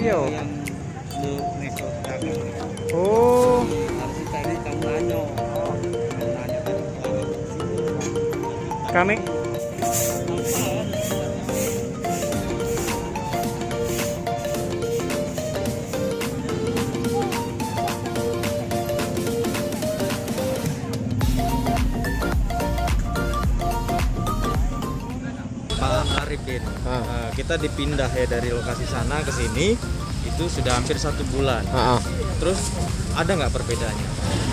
Iya. Yang lu nekot dagang. Oh. Harus cari tambahannya. Tambahannya kan Kami Pak Arifin, kita dipindah ya dari lokasi sana ke sini itu sudah hampir 1 bulan. Terus ada nggak perbedaannya?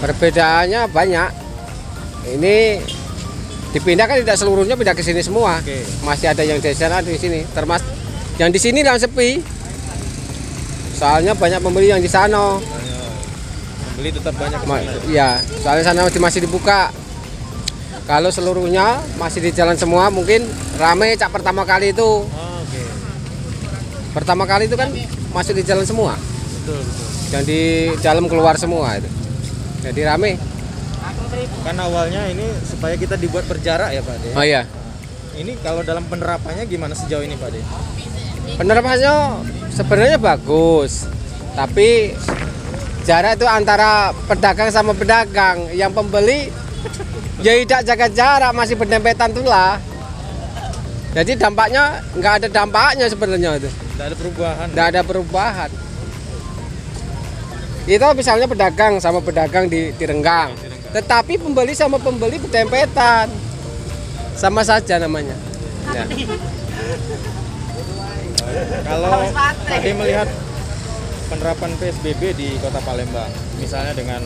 Perbedaannya banyak. Ini dipindah kan tidak seluruhnya pindah ke sini semua. Oke. Masih ada yang di sana di sini. Termasuk yang di sini yang sepi. Soalnya banyak pembeli yang di sana. Pembeli tetap banyak ke sana. Iya, soalnya sana masih dibuka. Kalau seluruhnya masih di jalan semua, mungkin rame cak pertama kali itu. Oke. Pertama kali itu kan masih di jalan semua. Betul. Yang di dalam keluar semua itu. Jadi rame. Kan awalnya ini supaya kita dibuat berjarak ya Pak De. Oh iya. Ini kalau dalam penerapannya gimana sejauh ini Pak De? Penerapannya sebenarnya bagus. Tapi jarak itu antara pedagang sama pedagang. Yang pembeli ya tidak jaga jarak, masih berdempetan itulah. Jadi dampaknya nggak ada dampaknya sebenarnya itu. Tidak ada perubahan. Nggak ada perubahan. Itu misalnya pedagang sama pedagang di Renggang. Tetapi pembeli sama pembeli berdempetan. Sama saja namanya. Ya. Kalau Pak De melihat penerapan PSBB di Kota Palembang, misalnya dengan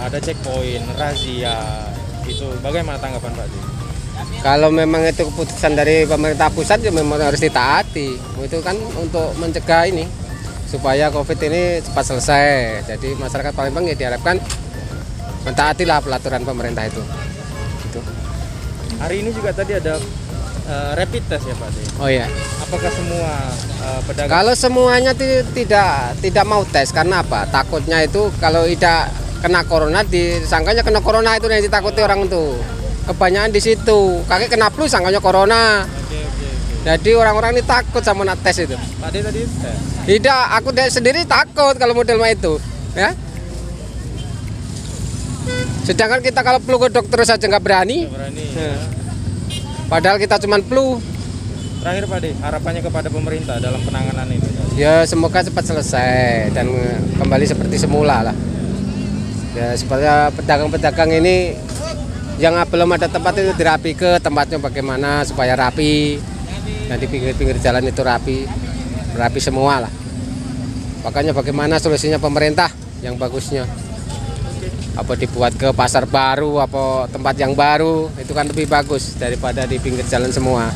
ada checkpoint, razia, itu bagaimana tanggapan Pak De? Kalau memang itu keputusan dari pemerintah pusat ya memang harus ditaati. Itu kan untuk mencegah ini supaya COVID ini cepat selesai. Jadi masyarakat Palembang ya diharapkan mentaatilah pelaturan pemerintah itu. Gitu. Hari ini juga tadi ada rapid test ya Pak De. Oh iya. Apakah semua pedagang? Kalau semuanya tidak mau tes karena apa? Takutnya itu kalau tidak kena corona disangkanya kena corona itu yang ditakuti orang itu. Kebanyakan di situ. Kakek kena flu sangkanya corona. Oke. Jadi orang-orang ini takut sama nak tes itu. Pak De tadi tes. Tidak, aku sendiri takut kalau model itu, ya. Sedangkan kita kalau flu ke dokter saja nggak berani. Nggak berani. Ya. Padahal kita cuma flu. Terakhir Pak De, harapannya kepada pemerintah dalam penanganan ini. Ya semoga cepat selesai dan kembali seperti semula lah. Ya supaya pedagang-pedagang ini yang belum ada tempat itu dirapi ke tempatnya bagaimana supaya rapi. Dan di pinggir-pinggir jalan itu rapi semua lah. Makanya bagaimana solusinya pemerintah yang bagusnya. Apa dibuat ke pasar baru, apa tempat yang baru, itu kan lebih bagus daripada di pinggir jalan semua.